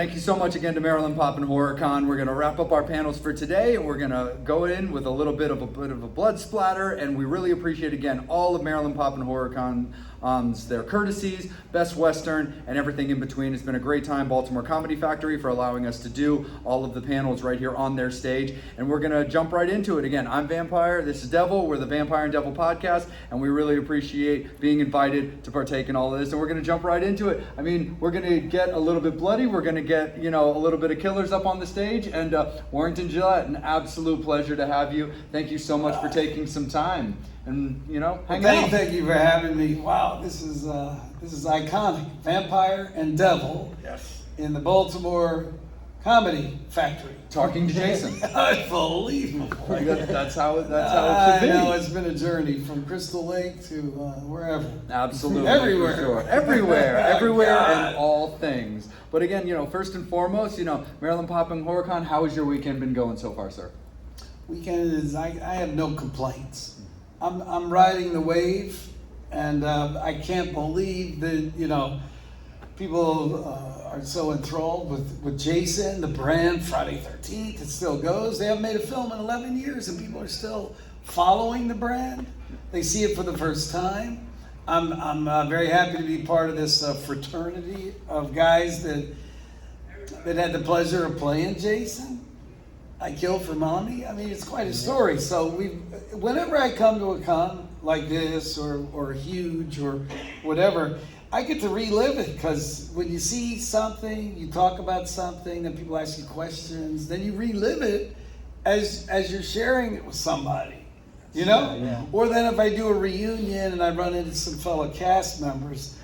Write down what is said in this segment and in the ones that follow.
Thank you so much again to Maryland Pop and HorrorCon. We're going to wrap up our panels for today, and we're going to go in with a little bit of a blood splatter. And we really appreciate again all of Maryland Pop and HorrorCon. Their courtesies, Best Western, and everything in between. It's been a great time, Baltimore Comedy Factory, for allowing us to do all of the panels right here on their stage. And we're going to jump right into it. Again, I'm Vampire, this is Devil, we're the Vampire and Devil podcast, and we really appreciate being invited to partake in all of this. And we're going to jump right into it. I mean, we're going to get a little bit bloody, we're going to get, a little bit of killers up on the stage, and Warrington, Gillette, an absolute pleasure to have you. Thank you so much for taking some time. And hang out. Thank you for having me. Wow, this is iconic. Vampire and Devil. Yes. In the Baltimore Comedy Factory. Talking to Jason. Unbelievable. That's how it should be. I know, it's been a journey from Crystal Lake to wherever. Absolutely. Everywhere. For sure. Everywhere God. And all things. But again, first and foremost, Maryland Pop and HorrorCon, how has your weekend been going so far, sir? Weekend is, I have no complaints. I'm riding the wave, and I can't believe that, people are so enthralled with Jason, the brand, Friday 13th. It still goes. They haven't made a film in 11 years, and people are still following the brand. They see it for the first time. I'm very happy to be part of this fraternity of guys that had the pleasure of playing Jason. I killed for mommy. I mean, it's quite a story. So whenever I come to a con like this or huge or whatever, I get to relive it, because when you see something, you talk about something, then people ask you questions, then you relive it as you're sharing it with somebody, Yeah. Or then if I do a reunion and I run into some fellow cast members,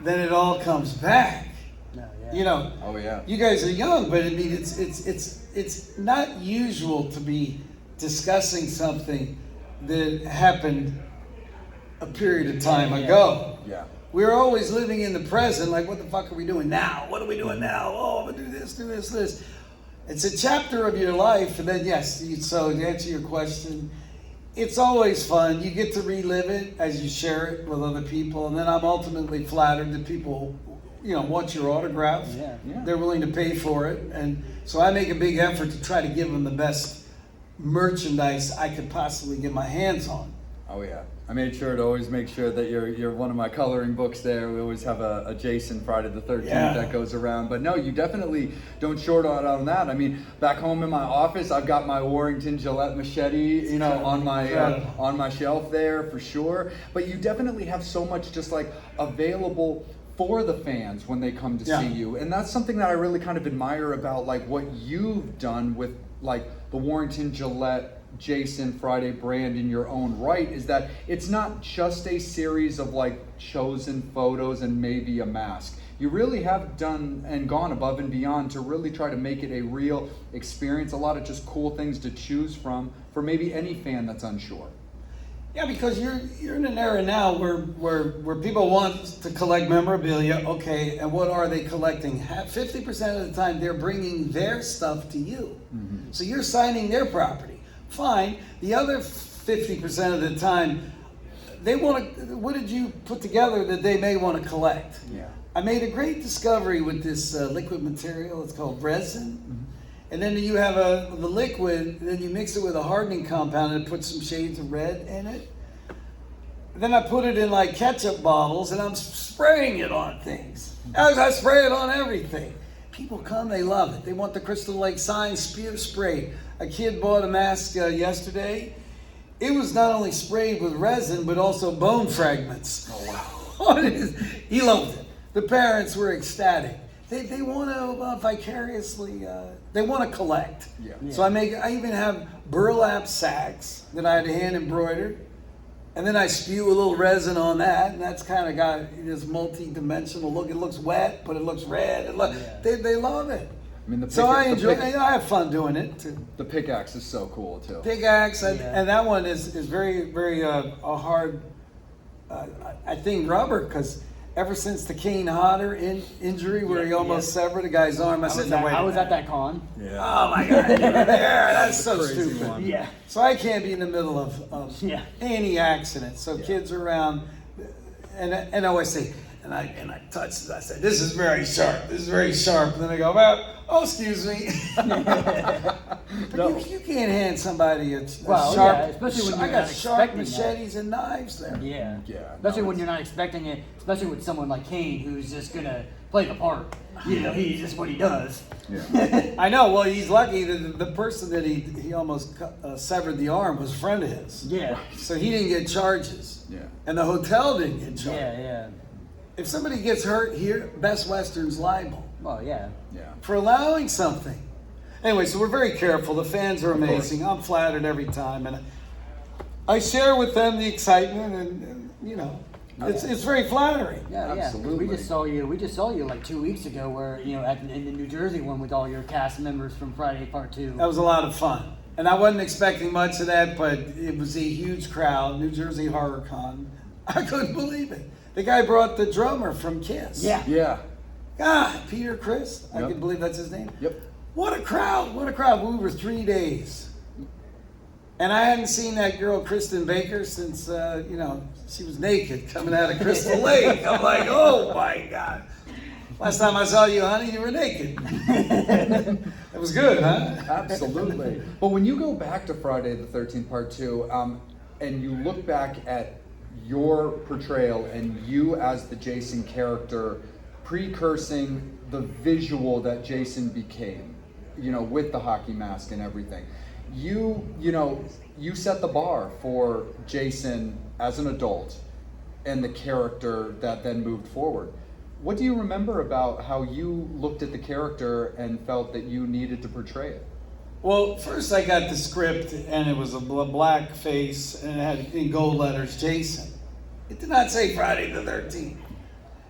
then it all comes back. Oh yeah. You guys are young, but I mean, it's not usual to be discussing something that happened a period of time ago. Yeah. We're always living in the present, like, what the fuck are we doing now? What are we doing now? Oh, I'm gonna do this. It's a chapter of your life, and then so to answer your question, it's always fun. You get to relive it as you share it with other people, and then I'm ultimately flattered that people want your autograph. Yeah. They're willing to pay for it. And so I make a big effort to try to give them the best merchandise I could possibly get my hands on. Oh yeah. I made sure to always make sure that you're one of my coloring books there. We always have a Jason Friday the 13th that goes around. But no, you definitely don't short out on that. I mean, back home in my office, I've got my Warrington Gillette machete, on my shelf there for sure. But you definitely have so much just like available for the fans when they come to see you. And that's something that I really kind of admire about like what you've done with like the Warrington Gillette Jason Friday brand in your own right, is that it's not just a series of like chosen photos and maybe a mask. You really have done and gone above and beyond to really try to make it a real experience, a lot of just cool things to choose from for maybe any fan that's unsure. Yeah, because you're in an era now where people want to collect memorabilia. Okay, and what are they collecting? 50% of the time, they're bringing their stuff to you. Mm-hmm. So you're signing their property. Fine. The other 50% of the time, they want to. What did you put together that they may want to collect? Yeah. I made a great discovery with this liquid material. It's called resin. Mm-hmm. And then you have the liquid, then you mix it with a hardening compound and put some shades of red in it. Then I put it in like ketchup bottles and I'm spraying it on things. I spray it on everything. People come, they love it. They want the Crystal Lake sign sprayed. A kid bought a mask yesterday. It was not only sprayed with resin, but also bone fragments. Oh, wow. He loved it. The parents were ecstatic. They want to vicariously, they want to collect. Yeah. So I even have burlap sacks that I had hand embroidered. And then I spew a little resin on that, and that's kind of got this multi-dimensional look. It looks wet, but it looks red. They love it. I mean, I enjoy it. I have fun doing it too. The pickaxe is so cool too. Pickaxe, and that one is very, very a hard, I think, rubber, because ever since the Kane Hodder injury where he almost severed a guy's arm, I said, I was at that con. Yeah. Oh my God, you were there. That's so Crazy stupid. one. Yeah. So I can't be in the middle of any accident. So kids are around, and I always say, And I touched it. I said, "This is very sharp. This is very sharp." And then I go, "Well, oh, excuse me." But you can't hand somebody a Well, sharp. yeah, especially when I you're got not sharp expecting machetes and knives there. Yeah. Yeah, Especially no, when you're not expecting it. Especially with someone like Kane, who's just gonna play the part. You know, he's just what he does. Yeah. I know. Well, he's lucky that the person that he almost severed the arm was a friend of his. Yeah. So he didn't get charges. Yeah. And the hotel didn't get charged. Yeah. If somebody gets hurt here, Best Western's liable Well, yeah. Yeah. for allowing something. Anyway, so we're very careful. The fans are amazing. I'm flattered every time, and I share with them the excitement, and you know, it's very flattering. Yeah, 'cause Absolutely. We just saw you like 2 weeks ago, where in the New Jersey one with all your cast members from Friday Part 2. That was a lot of fun, and I wasn't expecting much of that, but it was a huge crowd. New Jersey Horror Con. I couldn't believe it. The guy brought the drummer from Kiss. Yeah. Yeah. God, Peter Chris. I Yep. can believe that's his name. Yep. What a crowd! What a crowd! We were 3 days. And I hadn't seen that girl, Kristen Baker, since, she was naked coming out of Crystal Lake. I'm like, oh my God. Last time I saw you, honey, you were naked. It was good, huh? Absolutely. But when you go back to Friday the 13th Part 2, and you look back at your portrayal and you as the Jason character precursing the visual that Jason became, with the hockey mask and everything, you set the bar for Jason as an adult and the character that then moved forward. What do you remember about how you looked at the character and felt that you needed to portray it? Well, first I got the script, and it was a black face, and it had in gold letters, Jason. It did not say Friday the 13th.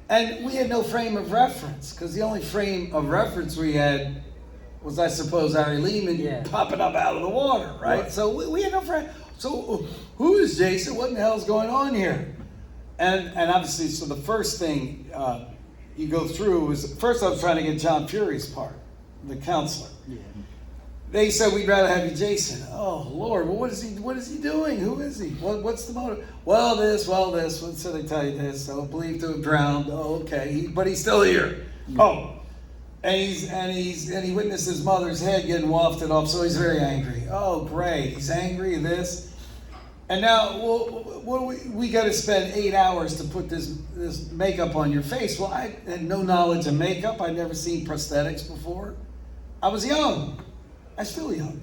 And we had no frame of reference, because the only frame of reference we had was, I suppose, Ari Lehman popping up out of the water, right? So we had no frame. So who is Jason? What in the hell is going on here? And obviously, so the first thing you go through was, first I was trying to get John Fury's part, the counselor. Yeah. They said, we'd rather have you Jason. Oh, Lord, well, what is he doing? Who is he? What's the motive? Well, this. So they tell you this. So believed to have drowned. Oh, okay. But he's still here. Oh. And he witnessed his mother's head getting wafted off, so he's very angry. Oh, great. He's angry at this. And now, we got to spend 8 hours to put this makeup on your face. Well, I had no knowledge of makeup. I'd never seen prosthetics before. I was young. I'm still young.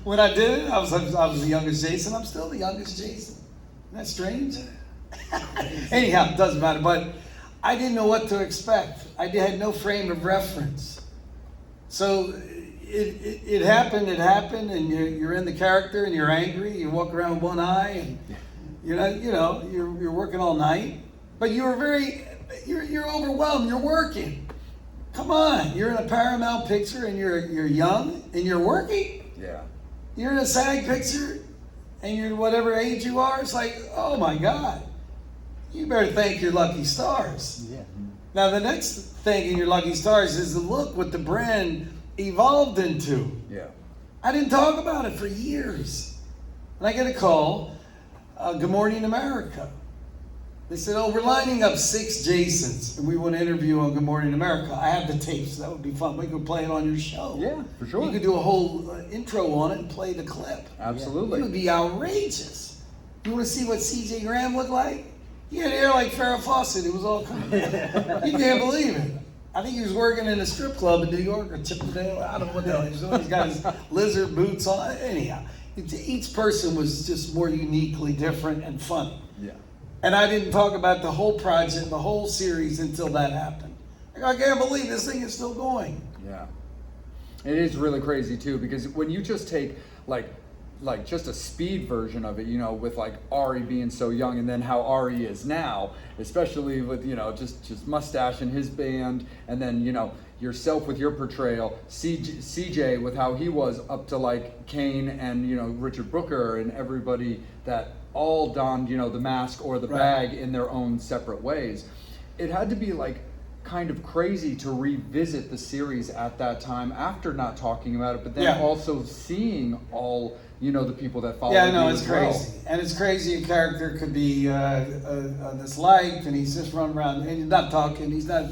When I did it, I was the youngest Jason. I'm still the youngest Jason. Isn't that strange? Anyhow, it doesn't matter. But I didn't know what to expect. I had no frame of reference. So it happened, and you're in the character, and you're angry. You walk around with one eye, and you're working all night. But you're overwhelmed. You're working. Come on, you're in a Paramount picture, and you're young, and you're working. Yeah. You're in a SAG picture, and you're whatever age you are. It's like, oh my God, you better thank your lucky stars. Yeah. Now the next thing in your lucky stars is to look what the brand evolved into. Yeah. I didn't talk about it for years, and I get a call. Good Morning America. They said, oh, we're lining up 6 Jasons, and we want to interview on Good Morning America. I have the tapes. That would be fun. We could play it on your show. Yeah, for sure. You could do a whole intro on it and play the clip. Absolutely. It would be outrageous. You want to see what C.J. Graham looked like? He had hair like Farrah Fawcett. It was all coming out. You can't believe it. I think he was working in a strip club in New York or Chippendale. I don't know what the hell he's doing. He's got his lizard boots on. Anyhow, each person was just more uniquely different and funny. Yeah. And I didn't talk about the whole project, the whole series until that happened. I can't believe this thing is still going. Yeah. It is really crazy too, because when you just take like just a speed version of it, with like Ari being so young, and then how Ari is now, especially with, just mustache and his band, and then, yourself with your portrayal, CJ with how he was up to like Kane and, Richard Brooker and everybody that all donned, the mask or the bag in their own separate ways. It had to be like kind of crazy to revisit the series at that time after not talking about it, but then also seeing all, the people that follow Yeah, no, you it's as well. crazy. And it's crazy a character could be disliked, and he's just running around, and he's not talking, he's not,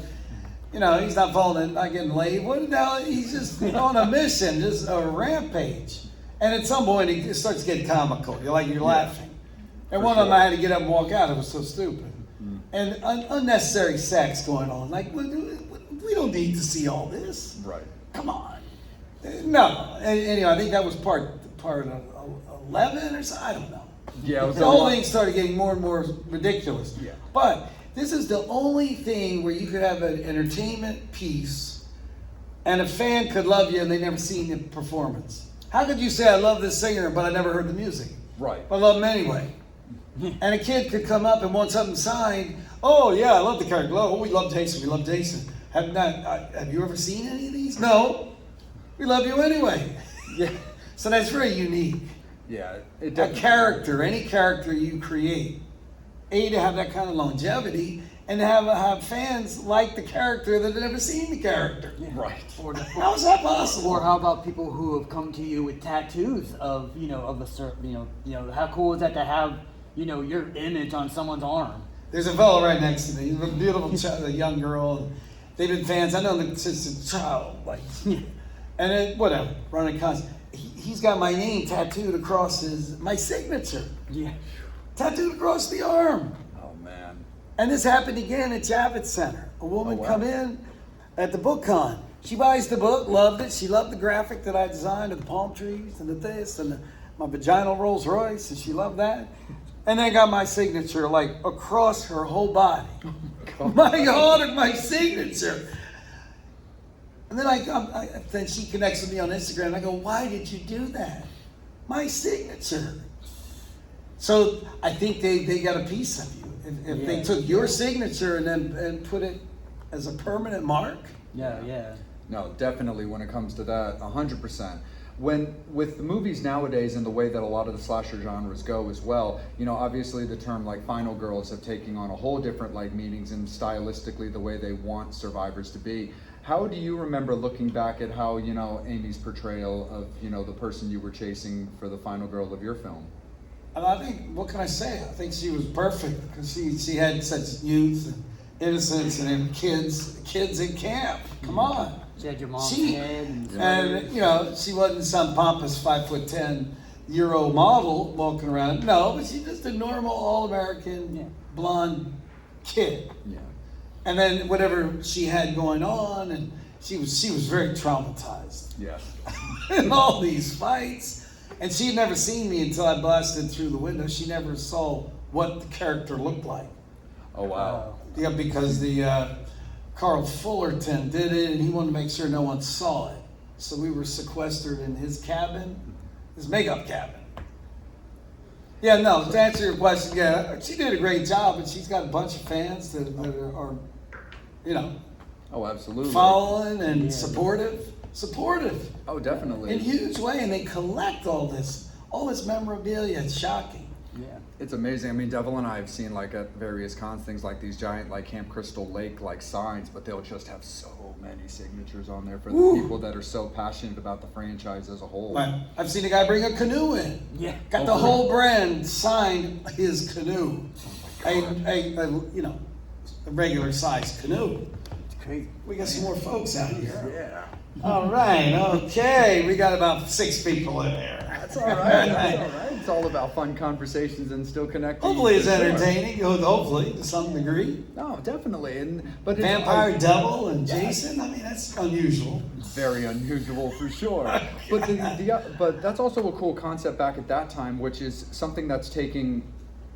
he's not following, not getting laid. What the hell? He's just on a mission, just a rampage. And at some point, it starts getting comical. You're laughing. And For one of them, sure. I had to get up and walk out. It was so stupid. And unnecessary sex going on. Like, we don't need to see all this. Right. Come on. No. Anyway, I think that was part of 11 or so. I don't know. Yeah, it was The a whole lot- thing started getting more and more ridiculous. Yeah. But this is the only thing where you could have an entertainment piece and a fan could love you and they never seen the performance. How could you say, I love this singer, but I never heard the music? Right. But I love him anyway. And a kid could come up and want something signed. Oh, yeah, I love the character. Oh, we love Jason. We love Jason. Have you ever seen any of these? No. We love you anyway. Yeah. So that's very unique. Yeah. It A definitely- character, any character you create, to have that kind of longevity, and to have fans like the character that have never seen the character. Right. How is that possible? Or how about people who have come to you with tattoos of of a certain how cool is that to have your image on someone's arm? There's a fellow right next to me. He's a beautiful child, a young girl. And they've been fans. I know them since a child. And then, whatever, running cons. He's got my name tattooed across my signature. Yeah. Tattooed across the arm. Oh man. And this happened again at Javits Center. A woman Oh, wow. come in at the book con. She buys the book, loved it. She loved the graphic that I designed of the palm trees and the this and my vaginal Rolls Royce, and she loved that. And then got my signature across her whole body. My signature. And then then she connects with me on Instagram. And I go, why did you do that? My signature. So I think they got a piece of you. If they took your signature and put it as a permanent mark. Yeah. No, definitely when it comes to that, 100%. With the movies nowadays and the way that a lot of the slasher genres go as well, obviously the term final girls have taken on a whole different meanings and stylistically the way they want survivors to be. How do you remember looking back at how, Amy's portrayal of, the person you were chasing for the final girl of your film? And I think, what can I say? I think she was perfect because she had such youth and innocence and kids in camp. Come on. She had your mom's head. And she wasn't some pompous 5'10" Euro model walking around. No, but she's just a normal all-American blonde kid. Yeah. And then whatever she had going on, and she was very traumatized. Yes. In all these fights. And she had never seen me until I blasted through the window. She never saw what the character looked like. Oh wow. Yeah, because the Carl Fullerton did it, and he wanted to make sure no one saw it. So we were sequestered in his cabin, his makeup cabin. Yeah, no, to answer your question, yeah, she did a great job, and she's got a bunch of fans that are Oh, absolutely. following and supportive. Oh, definitely. In a huge way, and they collect all this memorabilia. It's shocking. Yeah. It's amazing. I mean, Devil and I have seen at various cons things like these giant Camp Crystal Lake signs, but they'll just have so many signatures on there for the people that are so passionate about the franchise as a whole. But I've seen a guy bring a canoe in. Yeah. Got the whole brand signed his canoe. A regular sized canoe. It's crazy. We got some more folks out here. Yeah. All right, okay. We got about 6 people in here. That's all right. That's all right. It's all about fun conversations and still connecting. Hopefully it's for sure. entertaining. Hopefully, to some degree. No, definitely. But it's Vampire Devil and Jason. I mean, that's unusual. very unusual for sure. But but that's also a cool concept back at that time, which is something that's taking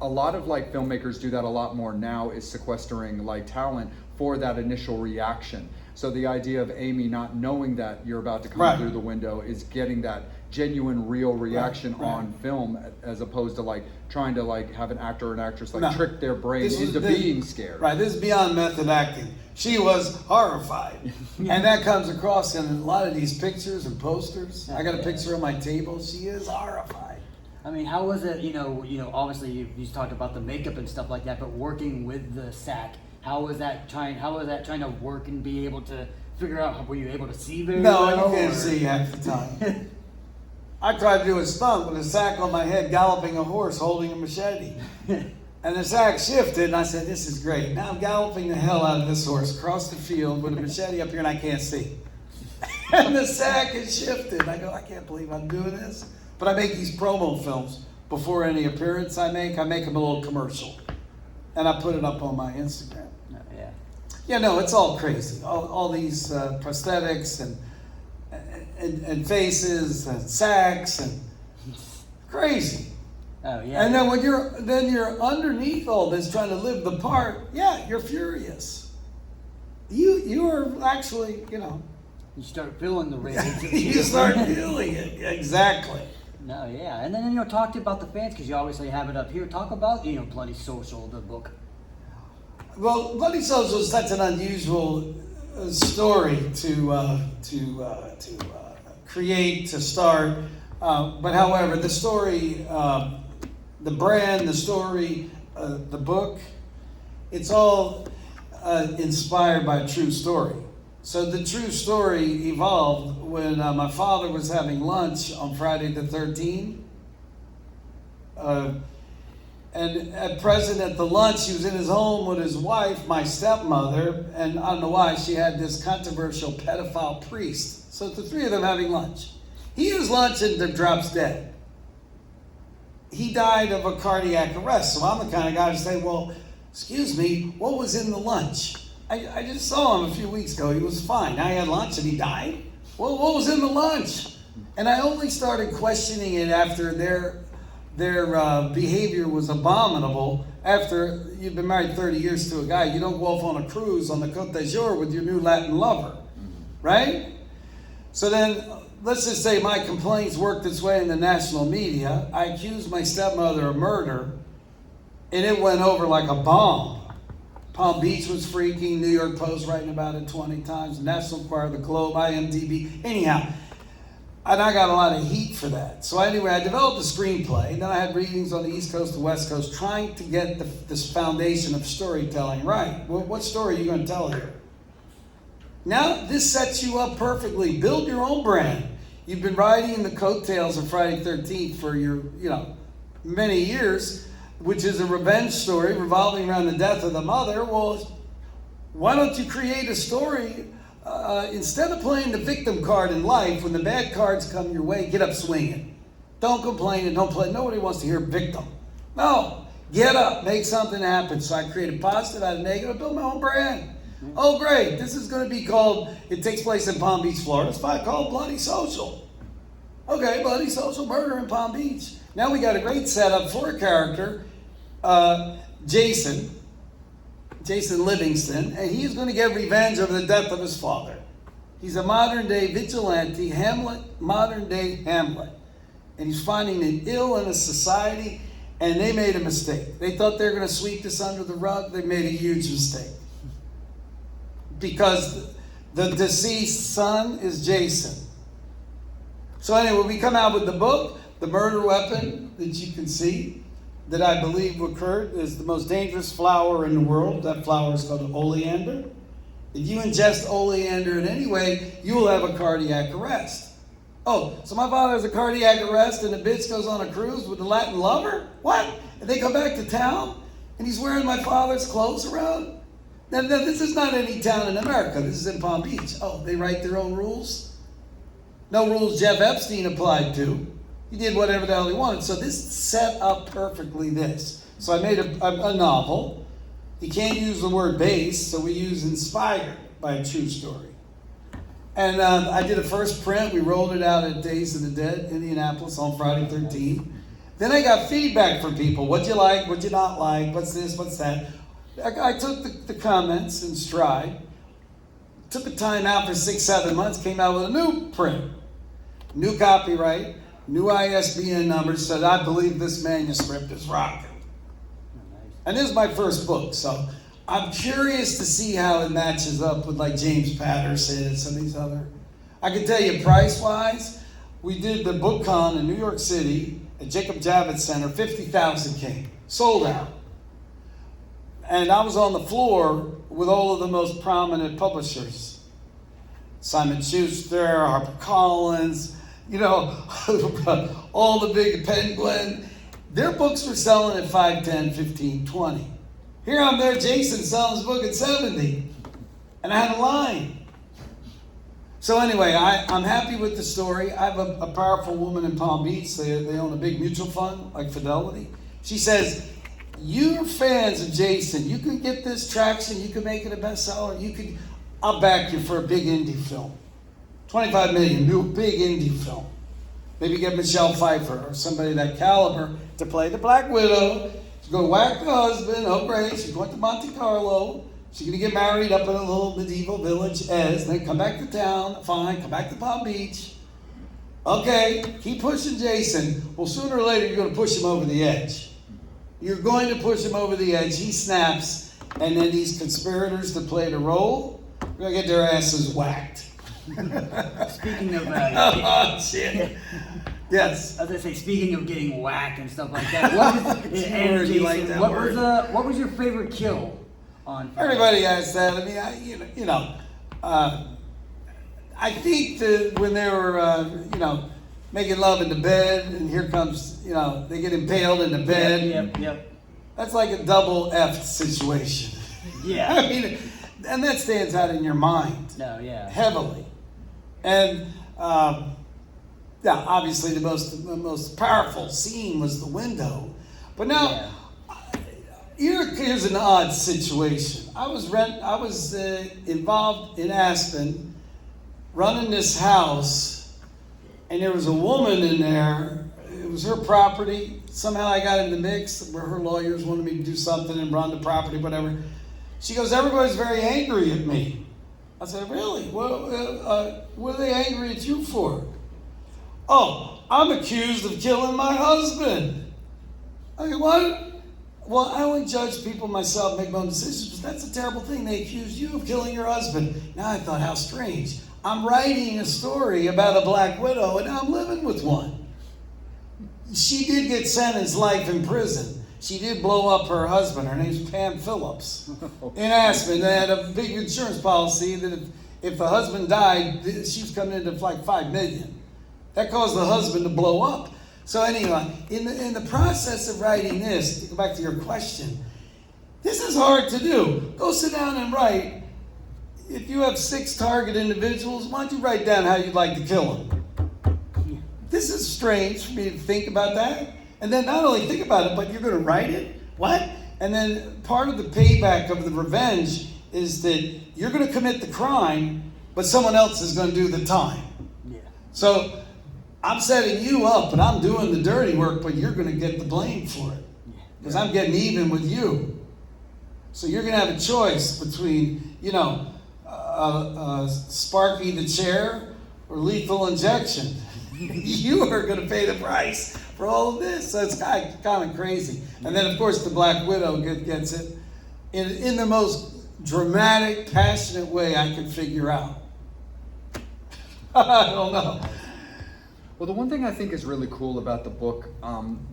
a lot of filmmakers do that a lot more now, is sequestering talent for that initial reaction. So the idea of Amy not knowing that you're about to come through the window is getting that genuine, real reaction on film, as opposed to trying to have an actor or an actress trick their brain into being scared. Right, this is beyond method acting. She was horrified. And that comes across in a lot of these pictures and posters. I got a picture on my table. She is horrified. I mean, how was it, obviously you talked about the makeup and stuff like that, but working with the SAC, how was that trying to work and be able to figure out, were you able to see very well? No, you can't or- see half the time. I tried to do a stunt with a sack on my head, galloping a horse, holding a machete. And the sack shifted, and I said, this is great. Now I'm galloping the hell out of this horse across the field with a machete up here, and I can't see. And the sack has shifted. I go, I can't believe I'm doing this. But I make these promo films before any appearance I make them a little commercial. And I put it up on my Instagram. Yeah. Yeah, no, it's all crazy. All these prosthetics and faces and sacks and crazy. Oh yeah. And then when you're underneath all this trying to live the part, yeah, you're furious. You are actually, You start feeling the rage. you start feeling it. Exactly. No, yeah. And then, talk to you about the fans, because you obviously have it up here. Talk about, Bloody Social, the book. Well, Bloody Social is such an unusual story to create, to start. But however, the story, the brand, the story, the book, it's all inspired by a true story. So the true story evolved when my father was having lunch on Friday the 13th. And at present at the lunch, he was in his home with his wife, my stepmother, and I don't know why, she had this controversial pedophile priest. So the three of them having lunch. He eats lunch and drops dead. He died of a cardiac arrest. So I'm the kind of guy to say, well, excuse me, what was in the lunch? I just saw him a few weeks ago. He was fine. Now he had lunch and he died? Well, what was in the lunch? And I only started questioning it after their behavior was abominable. After you've been married 30 years to a guy, you don't go off on a cruise on the Côte d'Azur with your new Latin lover, right? So then, let's just say my complaints worked its way in the national media. I accused my stepmother of murder, and it went over like a bomb. Palm Beach was freaking, New York Post writing about it 20 times, National Enquirer, the Globe, IMDb, anyhow. And I got a lot of heat for that. So anyway, I developed a screenplay. Then I had readings on the East Coast, the West Coast, trying to get this foundation of storytelling right. Well, what story are you going to tell here? Now, this sets you up perfectly. Build your own brand. You've been riding in the coattails of Friday the 13th for your, many years, which is a revenge story revolving around the death of the mother. Well, why don't you create a story instead of playing the victim card in life? When the bad cards come your way, get up swinging. Don't complain and don't play. Nobody wants to hear victim. No, get up, make something happen. So I created positive out of negative, build my own brand. Oh, great. This is going to be called, it takes place in Palm Beach, Florida. It's called Bloody Social. Okay, Bloody Social, murder in Palm Beach. Now we got a great setup for a character, Jason Livingston, and he's going to get revenge over the death of his father. He's a modern-day vigilante, modern-day Hamlet. And he's finding an ill in a society, and they made a mistake. They thought they were going to sweep this under the rug. They made a huge mistake. Because the deceased son is Jason. So anyway, we come out with the book, the murder weapon that you can see, that I believe occurred, is the most dangerous flower in the world. That flower is called oleander. If you ingest oleander in any way, you will have a cardiac arrest. Oh, so my father has a cardiac arrest and the bitch goes on a cruise with a Latin lover? What? And they come back to town and he's wearing my father's clothes around? Now, this is not any town in America. This is in Palm Beach. Oh, they write their own rules? No rules Jeff Epstein applied to. He did whatever the hell he wanted. So this set up perfectly this. So I made a novel. You can't use the word based, so we use inspired by a true story. And I did a first print. We rolled it out at Days of the Dead, Indianapolis, on Friday 13th. Then I got feedback from people. What'd you like? What'd you not like? What's this? What's that? I took the comments in stride. Took the time out for 6-7 months. Came out with a new print. New copyright. New ISBN numbers. Said, I believe this manuscript is rocking. And this is my first book, so I'm curious to see how it matches up with like James Patterson and some of these other. I can tell you price-wise, we did the book con in New York City at Jacob Javits Center, 50,000 came, sold out. And I was on the floor with all of the most prominent publishers. Simon Schuster, HarperCollins, you know, all the big Penguin. Their books were selling at 5, 10, 15, 20. Here I'm there, Jason selling his book at 70. And I had a line. So anyway, I'm happy with the story. I have a powerful woman in Palm Beach. They own a big mutual fund, like Fidelity. She says, you're fans of Jason. You could get this traction. You could make it a bestseller. I'll back you for a big indie film. 25 million, do a big indie film. Maybe get Michelle Pfeiffer or somebody of that caliber to play the Black Widow. She's going to whack the husband. Oh, great. She's going to Monte Carlo. She's going to get married up in a little medieval village, then come back to town. Fine, come back to Palm Beach. Okay, keep pushing Jason. Well, sooner or later, you're going to push him over the edge. You're going to push him over the edge. He snaps, and then these conspirators that played a role, are going to get their asses whacked. Speaking of oh, shit. Yes. I was gonna say, speaking of getting whacked and stuff like that, what was your favorite kill on? Everybody asks that. I mean, I think that when they were, making love in the bed, and here comes, they get impaled in the bed. Yep. That's like a double F situation. Yeah. I mean, and that stands out in your mind. No, yeah. Heavily. And, obviously the most powerful scene was the window. But now, here's an odd situation. I was involved in Aspen, running this house, and there was a woman in there. It was her property. Somehow I got in the mix where her lawyers wanted me to do something and run the property, whatever. She goes, everybody's very angry at me. I said, really? Well, what are they angry at you for? Oh, I'm accused of killing my husband. I go, what? Well, I only judge people myself, make my own decisions, but that's a terrible thing. They accuse you of killing your husband. Now I thought, how strange. I'm writing a story about a Black Widow, and now I'm living with one. She did get sentenced life in prison. She did blow up her husband. Her name's Pam Phillips. In Aspen, they had a big insurance policy that if the husband died, she was coming into like $5 million. That caused the husband to blow up. So anyway, in the process of writing this, to go back to your question, this is hard to do. Go sit down and write. If you have 6 target individuals, why don't you write down how you'd like to kill them? This is strange for me to think about that. And then not only think about it, but you're going to write it? What? And then part of the payback of the revenge is that you're going to commit the crime, but someone else is going to do the time. Yeah. So I'm setting you up, and I'm doing the dirty work, but you're going to get the blame for it. Because I'm getting even with you. So you're going to have a choice between, Sparky the chair or lethal injection. You are going to pay the price for all of this. So it's kind of crazy. And then, of course, the Black Widow gets it in the most dramatic, passionate way I could figure out. I don't know. Well, the one thing I think is really cool about the book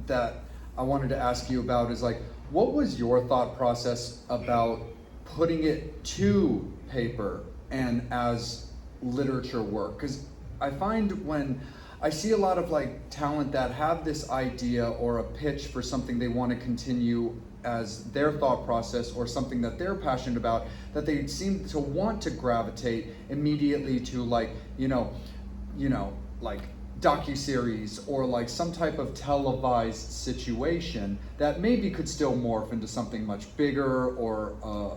that I wanted to ask you about is what was your thought process about putting it to paper and as literature work? Because I find when I see a lot of talent that have this idea or a pitch for something they want to continue as their thought process or something that they're passionate about, that they seem to want to gravitate immediately to docuseries or some type of televised situation that maybe could still morph into something much bigger or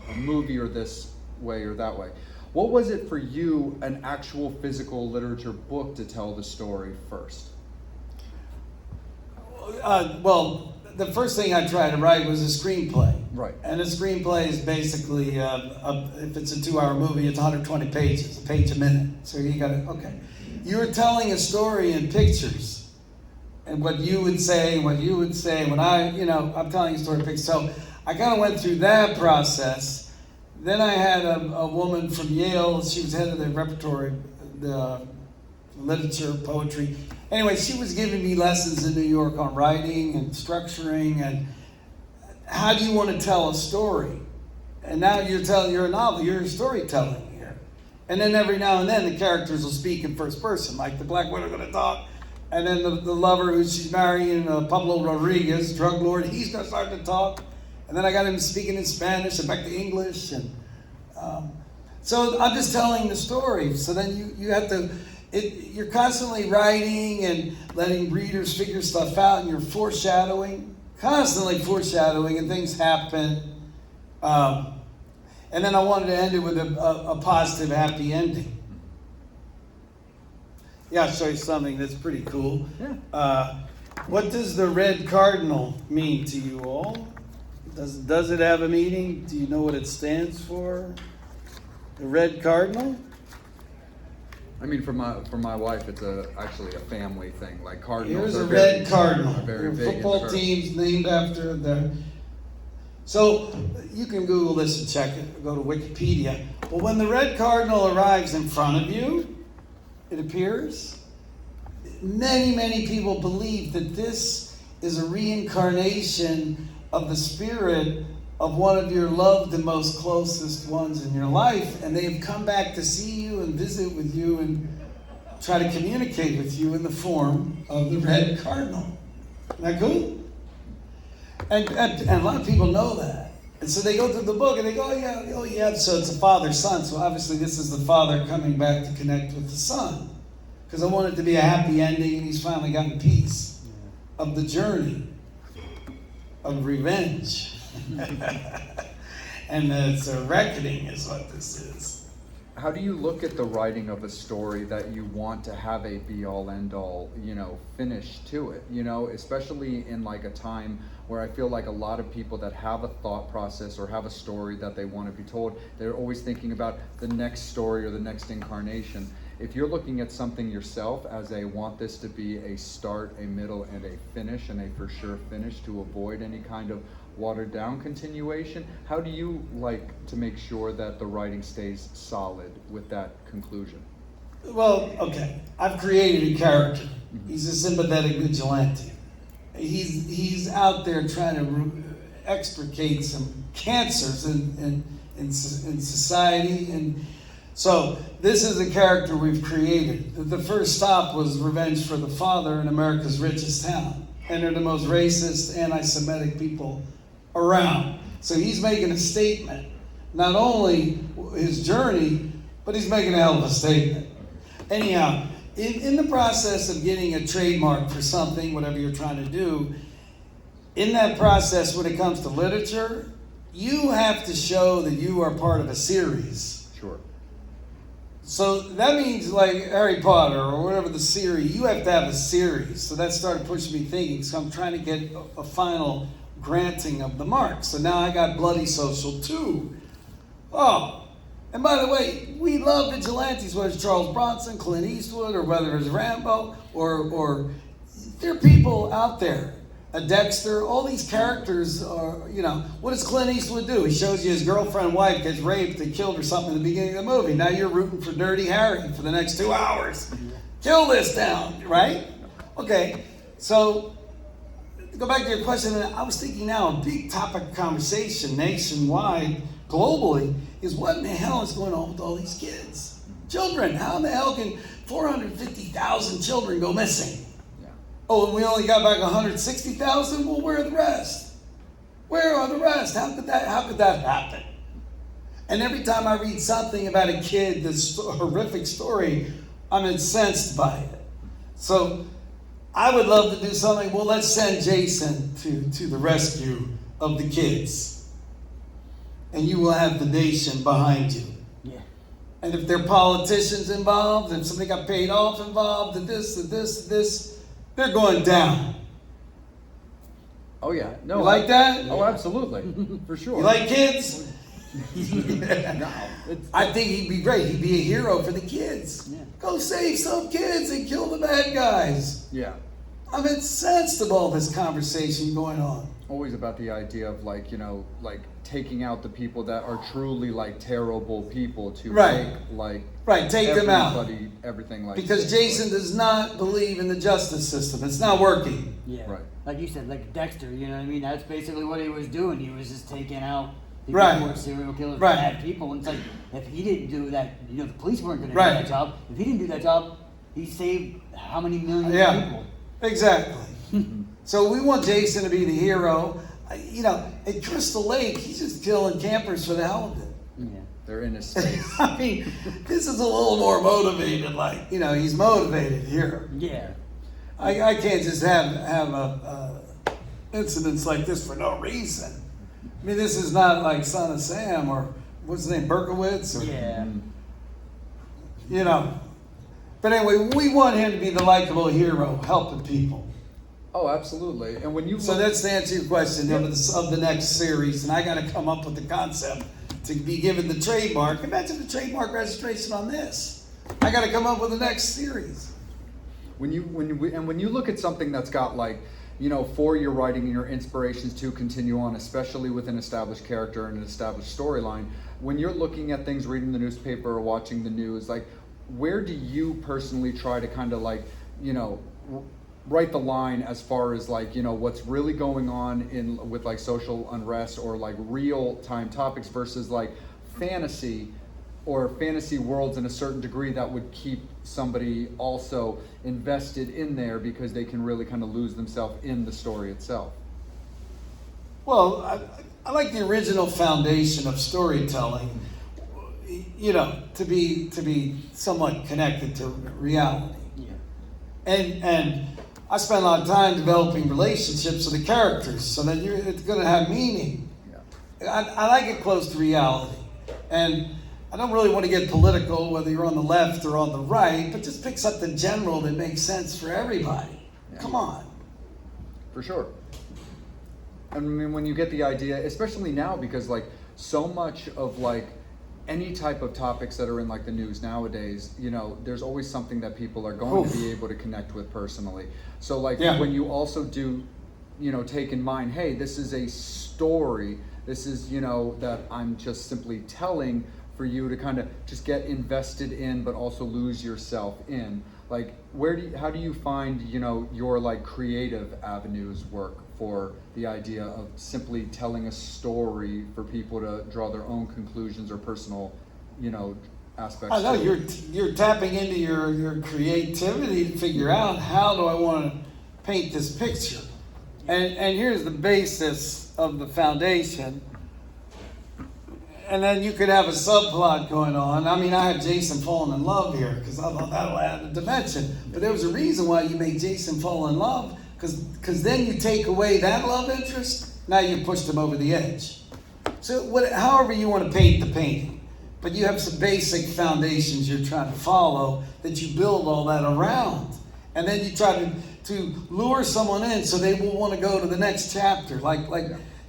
a movie or this way or that way. What was it for you, an actual physical literature book, to tell the story first? Well, the first thing I tried to write was a screenplay. Right. And a screenplay is basically, if it's a 2-hour movie, it's 120 pages, a page a minute. So you got to, okay. You're telling a story in pictures. And what you would say, when I'm telling a story in pictures. So I kind of went through that process. Then I had a woman from Yale. She was head of the repertory, the literature, poetry. Anyway, she was giving me lessons in New York on writing and structuring and how do you want to tell a story. And now you're a novel, you're storytelling here. And then every now and then the characters will speak in first person, like the Black Widow going to talk, and then the lover who she's marrying, Pablo Rodriguez, drug lord, he's going to start to talk. And then I got him speaking in Spanish and back to English. And so I'm just telling the story. So then you have to, you're constantly writing and letting readers figure stuff out, and you're foreshadowing, constantly foreshadowing, and things happen. And then I wanted to end it with a positive, happy ending. Yeah, I'll show you something that's pretty cool. Yeah. What does the red cardinal mean to you all? Does it have a meaning? Do you know what it stands for? The red cardinal? I mean, for my wife, it's actually a family thing. Like cardinals. Here's a red cardinal. Very big Football teams named after them. So you can Google this and check it. Go to Wikipedia. But when the red cardinal arrives in front of you, it appears, many people believe that this is a reincarnation of the spirit of one of your loved and most closest ones in your life, and they've come back to see you and visit with you and try to communicate with you in the form of the red cardinal. Isn't that cool? And a lot of people know that. And so they go through the book and they go, oh yeah, so it's a father-son. So obviously this is the father coming back to connect with the son. Because I want it to be a happy ending, and he's finally gotten peace of the journey of revenge. And it's a reckoning is what this is. How do you look at the writing of a story that you want to have a be-all, end-all, finish to it? Especially in like a time where I feel like a lot of people that have a thought process or have a story that they want to be told, they're always thinking about the next story or the next incarnation. If you're looking at something yourself as a want this to be a start, a middle, and a finish, and a for sure finish to avoid any kind of watered down continuation, how do you like to make sure that the writing stays solid with that conclusion? Well, okay, I've created a character. He's a sympathetic vigilante. He's out there trying to extricate some cancers in society, and so this is a character we've created. The first stop was revenge for the father in America's richest town, and they're the most racist, anti-Semitic people around. So he's making a statement, not only his journey, but he's making a hell of a statement. Anyhow, in the process of getting a trademark for something, whatever you're trying to do, in that process, when it comes to literature, you have to show that you are part of a series. Sure. So that means like Harry Potter or whatever the series, you have to have a series. So that started pushing me thinking. So I'm trying to get a final granting of the mark. So now I got Bloody Social 2. Oh, and by the way, we love vigilantes, whether it's Charles Bronson, Clint Eastwood, or whether it's Rambo, or there are people out there. A Dexter, all these characters are, what does Clint Eastwood do? He shows you his girlfriend, wife gets raped and killed or something in the beginning of the movie. Now you're rooting for Dirty Harry for the next 2 hours. Kill this town, right? Okay, so to go back to your question, I was thinking now a big topic of conversation nationwide, globally, is what in the hell is going on with all these kids? Children, how in the hell can 450,000 children go missing? Oh, and we only got back 160,000? Well, where are the rest? Where are the rest? How could that happen? And every time I read something about a kid, this horrific story, I'm incensed by it. So I would love to do something. Well, let's send Jason to the rescue of the kids. And you will have the nation behind you. Yeah. And if there are politicians involved, if somebody got paid off involved, and this, they're going down. Oh yeah, no. You like that? Oh, absolutely, for sure. You like kids? No, I think he'd be great. He'd be a hero for the kids. Yeah. Go save some kids and kill the bad guys. Yeah. I'm incensed of all this conversation going on. Always about the idea of like taking out the people that are truly like terrible people to Right. Take them out. Everything like Because Jason does not believe in the justice system. It's not working. Yeah. Right. Like you said, like Dexter, you know what I mean? That's basically what he was doing. He was just taking out People Right. who are serial killers, Right. bad people. And it's like, if he didn't do that, the police weren't going to Right. do that job. If he didn't do that job, he saved how many millions Yeah. of people? Exactly. So we want Jason to be the hero. At Crystal Lake, he's just killing campers for the hell of it. Yeah. They're in his space. I mean, this is a little more motivated. Like, he's motivated here. Yeah. I can't just have incidents like this for no reason. I mean, this is not like Son of Sam or what's his name, Berkowitz? Or, Yeah. But anyway, we want him to be the likable hero, helping people. Oh, absolutely. And when you So look- that's to answer your question of the next series, and I got to come up with the concept to be given the trademark. Imagine the trademark registration on this. I got to come up with the next series. when you look at something that's got like, for your writing and your inspirations to continue on, especially with an established character and an established storyline, when you're looking at things, reading the newspaper or watching the news, like, where do you personally try to kind of like, write the line as far as like, what's really going on with like social unrest or like real time topics versus like fantasy or fantasy worlds in a certain degree that would keep somebody also invested in there because they can really kind of lose themselves in the story itself? Well, I like the original foundation of storytelling, to be somewhat connected to reality. Yeah. And I spent a lot of time developing relationships with the characters, so that it's going to have meaning. Yeah. I like it close to reality, and I don't really want to get political, whether you're on the left or on the right, but just pick something general that makes sense for everybody. Yeah. Come on. For sure. I mean, when you get the idea, especially now, because like so much of like any type of topics that are in like the news nowadays, there's always something that people are going to be able to connect with personally. So like when you also do, take in mind, hey, this is a story. This is, that I'm just simply telling for you to kind of just get invested in, but also lose yourself in. Like, how do you find, your like creative avenues work for the idea of simply telling a story for people to draw their own conclusions or personal, aspects? I know you're tapping into your creativity to figure out how do I want to paint this picture. And here's the basis of the foundation. And then you could have a subplot going on. I mean, I have Jason falling in love here because I thought that'll add a dimension. But there was a reason why you made Jason fall in love, because then you take away that love interest, now you pushed him over the edge. So however you want to paint the painting, but you have some basic foundations you're trying to follow that you build all that around. And then you try to lure someone in so they will want to go to the next chapter, like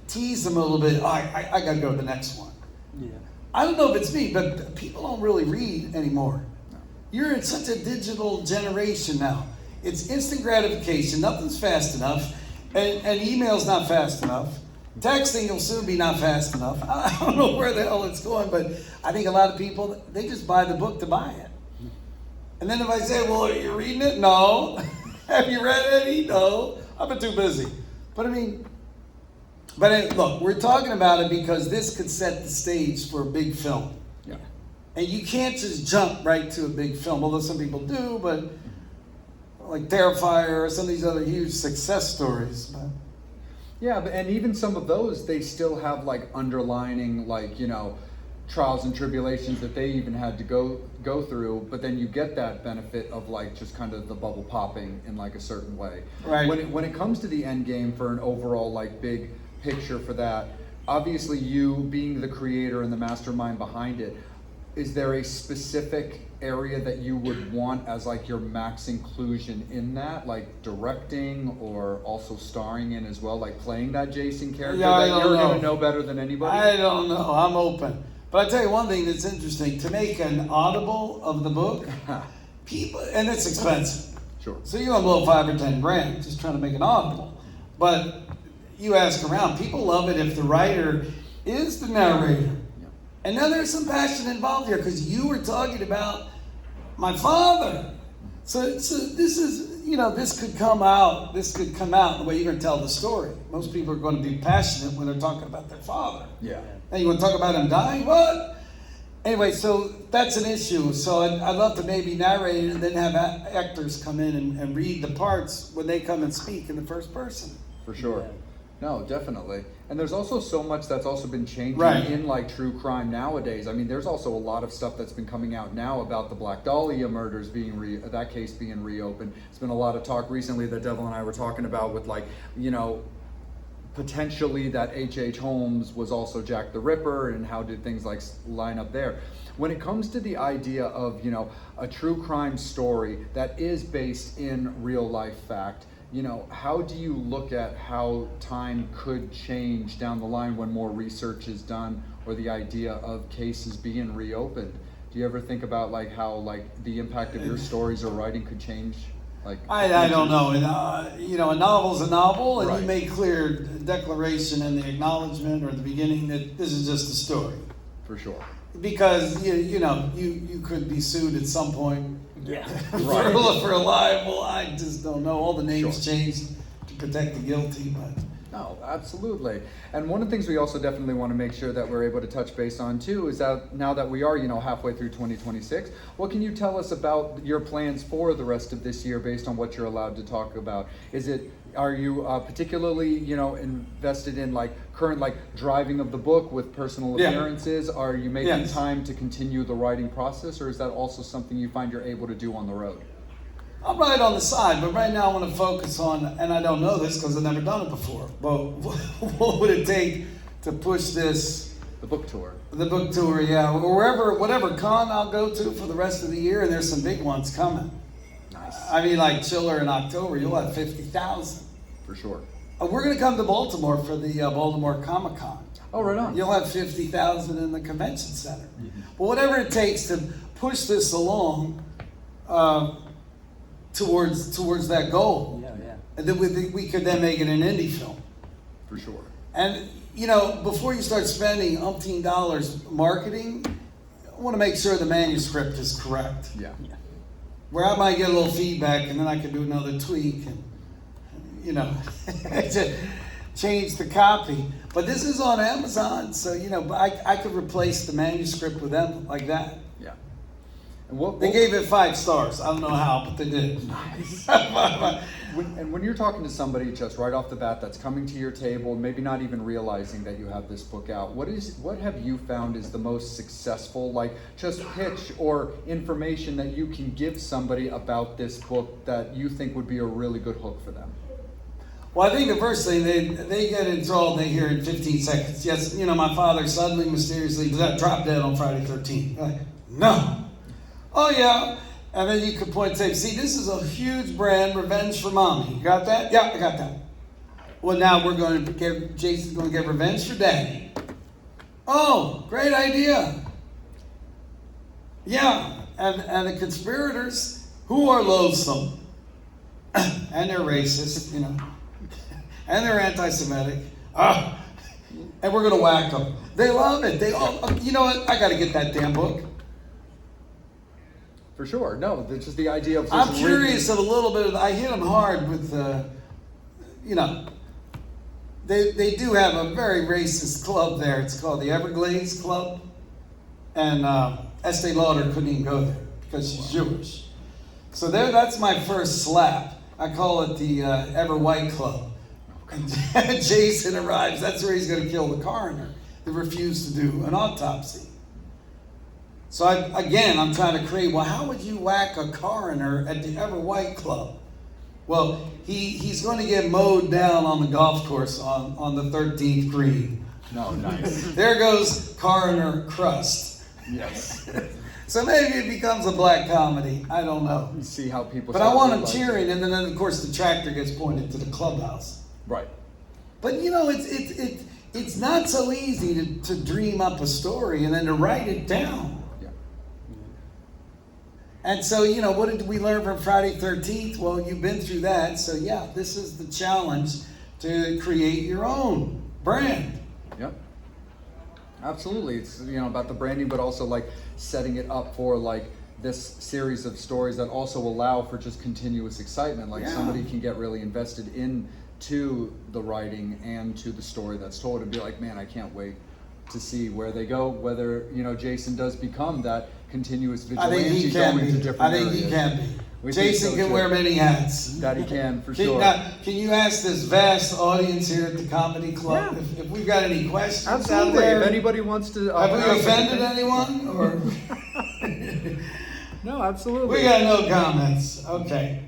tease them a little bit. I got to go to the next one. Yeah. I don't know if it's me, but people don't really read anymore. You're in such a digital generation now. It's instant gratification. Nothing's fast enough. And email's not fast enough. Texting will soon be not fast enough. I don't know where the hell it's going, but I think a lot of people, they just buy the book to buy it. And then if I say, well, are you reading it? No. Have you read any? No. I've been too busy. But I mean, look, we're talking about it because this could set the stage for a big film. Yeah. And you can't just jump right to a big film, although some people do, but like Terrifier or some of these other huge success stories. But Yeah, and even some of those, they still have like underlining, like, trials and tribulations that they even had to go through, but then you get that benefit of like just kind of the bubble popping in like a certain way. Right. When it comes to the end game for an overall like big picture for that, obviously you being the creator and the mastermind behind it, is there a specific area that you would want as like your max inclusion in that, like directing or also starring in as well, like playing that Jason character Yeah, that you're going to know better than anybody? I don't know. I'm open. But I tell you one thing that's interesting, to make an audible of the book, people, and it's expensive. Sure. So you're going to blow $5 or $10,000 just trying to make an audible. But you ask around, people love it if the writer is the narrator. And now there's some passion involved here because you were talking about my father. So this is, this could come out the way you're going to tell the story. Most people are going to be passionate when they're talking about their father. Yeah. And you want to talk about him dying? What? Anyway, so that's an issue. So I'd love to maybe narrate it and then have actors come in and read the parts when they come and speak in the first person. For sure. Yeah. No, definitely. And there's also so much that's also been changing Right. in like true crime nowadays. I mean, there's also a lot of stuff that's been coming out now about the Black Dahlia murders being that case being reopened. There's been a lot of talk recently that Devil and I were talking about with like, potentially that H.H. Holmes was also Jack the Ripper, and how did things like line up there. When it comes to the idea of, a true crime story that is based in real life fact, how do you look at how time could change down the line when more research is done, or the idea of cases being reopened? Do you ever think about like how like the impact of your stories or writing could change? Like I don't know. And, a novel's a novel, and Right. you make clear declaration in the acknowledgement or the beginning that this is just a story. For sure. Because you could be sued at some point Yeah. for a libel. I just don't know. All the names Sure. changed to protect the guilty, but No, absolutely. And one of the things we also definitely want to make sure that we're able to touch base on too is that now that we are, halfway through 2026, what can you tell us about your plans for the rest of this year based on what you're allowed to talk about? Are you particularly, invested in like current like driving of the book with personal Yeah. appearances? Are you making Yes. time to continue the writing process, or is that also something you find you're able to do on the road? I'll write on the side. But right now I want to focus on, and I don't know this because I've never done it before, but what would it take to push this? The book tour. The book tour, yeah. Or whatever con I'll go to for the rest of the year, and there's some big ones coming. Nice. I mean, like Chiller in October, you'll have 50,000. For sure. We're going to come to Baltimore for the Baltimore Comic Con. Oh, right on. You'll have 50,000 in the convention center. But whatever it takes to push this along towards that goal, Yeah. and then we could then make it an indie film. For sure. And before you start spending umpteen dollars marketing, I want to make sure the manuscript is correct. Yeah. Where I might get a little feedback, and then I can do another tweak and to change the copy. But this is on Amazon, so I could replace the manuscript with them like that. Yeah. And what They gave it 5 stars. I don't know how, but they did. When you're talking to somebody just right off the bat that's coming to your table, maybe not even realizing that you have this book out, what have you found is the most successful, like just pitch or information that you can give somebody about this book that you think would be a really good hook for them? Well, I think the first thing, they get enthralled, they hear in 15 seconds. Yes, my father suddenly, mysteriously dropped dead on Friday 13th. Like, no. Oh, yeah. And then you could point and say, see, this is a huge brand, Revenge for Mommy. You got that? Yeah, I got that. Well, now Jason's going to get revenge for Daddy. Oh, great idea. Yeah, and the conspirators, who are loathsome, and they're racist, and they're anti-Semitic, and we're going to whack them. They love it. They all, you know what? I got to get that damn book. For sure. No, it's just the idea of. I'm curious of a little bit of. I hit them hard with, they do have a very racist club there. It's called the Everglades Club, and Estee Lauder couldn't even go there because she's Jewish. So that's my first slap. I call it the Ever White Club. And Jason arrives. That's where he's going to kill the coroner that refused to do an autopsy. So I'm trying to create, well, how would you whack a coroner at the Ever White Club? Well, he's going to get mowed down on the golf course on the 13th green. No, nice. There goes Coroner Crust. Yes. So maybe it becomes a black comedy. I don't know. See how people. But I want them cheering, and then of course the tractor gets pointed to the clubhouse. Right. But it's not so easy to dream up a story and then to write it down. And so, what did we learn from Friday 13th? Well, you've been through that. So, yeah, this is the challenge to create your own brand. Yep. Absolutely. It's, about the branding, but also like setting it up for like this series of stories that also allow for just continuous excitement. Like Yeah. somebody can get really invested into the writing and to the story that's told and be like, man, I can't wait to see where they go. Whether Jason does become that continuous I think vigilante he can going to be. different I think areas. he can be. We think Jason so, can too. wear many hats. That he can for Can, sure. now, can you ask this vast audience here at the Comedy Club if we've got any questions out Absolutely. there? If anybody wants to, Have we ask offended anything- anyone? Or No, absolutely. we got no comments. Okay.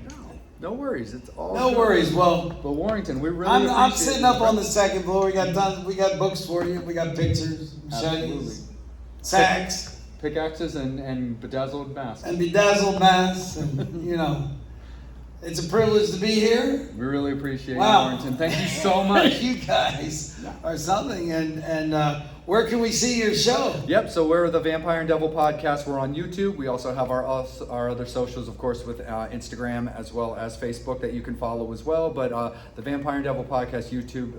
No worries. It's all No good. worries. Well, But Warrington, we really I'm appreciate sitting you. up on the second floor. We got tons. We got books for you. We got pictures, Absolutely. machetes, sacks, Pickaxes and bedazzled masks. and bedazzled masks, and it's a privilege to be here. We really appreciate Wow. you, Warrington. Thank you so much. You guys are something. And where can we see your show? Yep, so we're the Vampire and Devil Podcast. We're on YouTube. We also have our other socials, of course, with Instagram as well as Facebook that you can follow as well. But the Vampire and Devil Podcast YouTube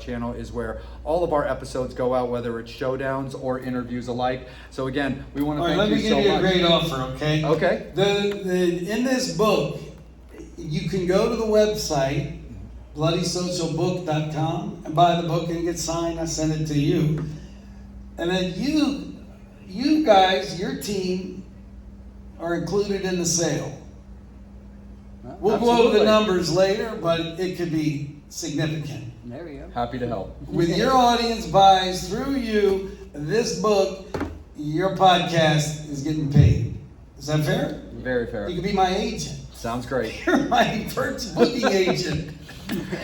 channel is where all of our episodes go out, whether it's showdowns or interviews alike. So again, we want to All right, thank let me you give so you much. a great offer, okay? Okay. In this book, you can go to the website, bloodysocialbook.com, and buy the book and get signed. I send it to you. And then you guys, your team, are included in the sale. We'll go over Absolutely. the numbers later, but it could be significant. There we go. Happy to help. With your audience buys through you this book, your podcast is getting paid. Is that fair? Very fair. You can be my agent. Sounds great. You're my first booking agent.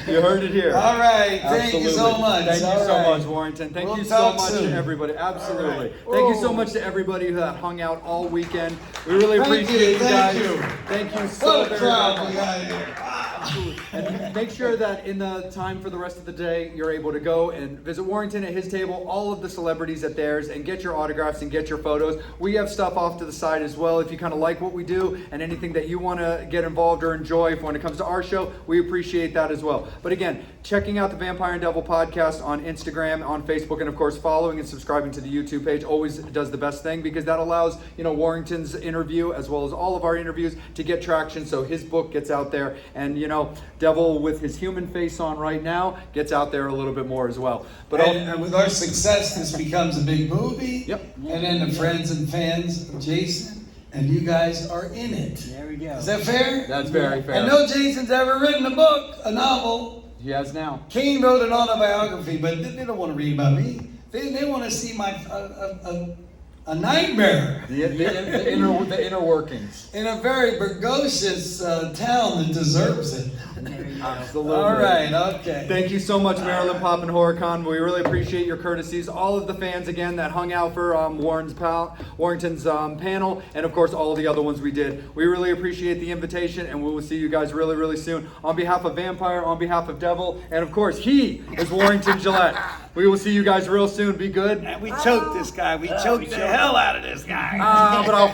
You heard it here. All right. Thank you so Absolutely. much. Thank you All so right. much, Warrington. Thank We'll you so talk much soon. to everybody. Absolutely. All right. Thank you so Whoa. much to everybody that hung out all weekend. We really Thank appreciate you, you thank guys. you. Thank you so What a very crowd much. we got here. Absolutely. And make sure that in the time for the rest of the day, you're able to go and visit Warrington at his table, all of the celebrities at theirs, and get your autographs and get your photos. We have stuff off to the side as well. If you kind of like what we do and anything that you want to get involved or enjoy when it comes to our show, we appreciate that as well. But again, checking out the Vampire and Devil Podcast on Instagram, on Facebook, and of course following and subscribing to the YouTube page always does the best thing, because that allows Warrington's interview as well as all of our interviews to get traction, so his book gets out there, and Devil with his human face on right now gets out there a little bit more as well. But And with our success, this becomes a big movie. Yep. And then the friends and fans of Jason and you guys are in it. There we go. Is that fair? That's very fair. And no Jason's ever written a book, a novel. he has now. Kane wrote an autobiography, but they don't want to read about me. They want to see my a nightmare The inner workings. in a very precocious town that deserves it. There you go. Absolutely. All right, okay. Thank you so much, Marilyn Pop and HorrorCon. We really appreciate your courtesies. All of the fans, again, that hung out for Warrington's panel, and of course, all of the other ones we did. We really appreciate the invitation, and we will see you guys really, really soon. On behalf of Vampire, on behalf of Devil, and of course, he is Warrington Gillette. We will see you guys real soon. Be good. We choked this guy. We choked the hell out of this guy. But I'll